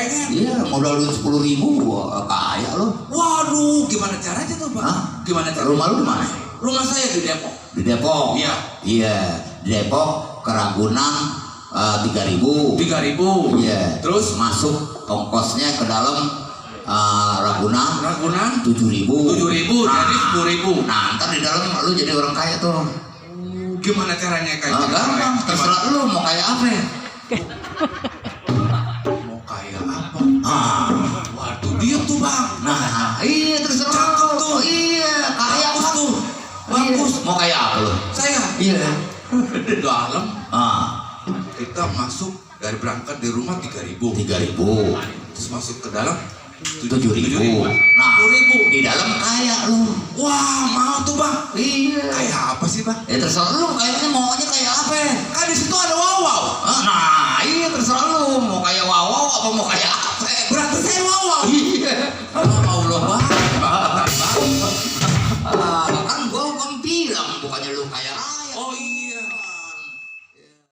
pengen. Iya, modal duit 10.000 kaya lo. Waduh, gimana caranya tuh Pak? Hah? Gimana caranya? Rumah lu di mana? Rumah saya di Depok. Di Depok. Iya. Iya, di Depok ke Ragunan 3.000. 3.000. Iya. Terus masuk ongkosnya ke dalam Ragunan 7.000 7.000. jadi 10.000. Nah, ntar di dalam lu jadi orang kaya tuh. Gimana caranya kayak Gampang, terserah lu mau kaya apa ya? Mau kaya apa? Waduh, dia tuh Bang. Nah, iya terserah. Cakep tuh. Iya, kaya Bagus Bang. tuh. Bagus. Iya. Mau kaya apa lu? Saya Iya. di dalam Ah, kita masuk dari berangkat di rumah 3.000. 3.000. Terus masuk ke dalam 7.000. Nah, 10.000. di dalam kaya lu. Wah, mau tuh Bang. Iya. Kayak apa sih Bang? Ya terserah lu kayaknya maunya kayak apa? Kan di situ ada wow-wow. Nah, iya terserah lu mau kayak wow apa mau kayak apa? Berarti saya wow-wow. Iya. Allah Bang. Kan gua bilang bukannya lu kayak raya. Oh iya.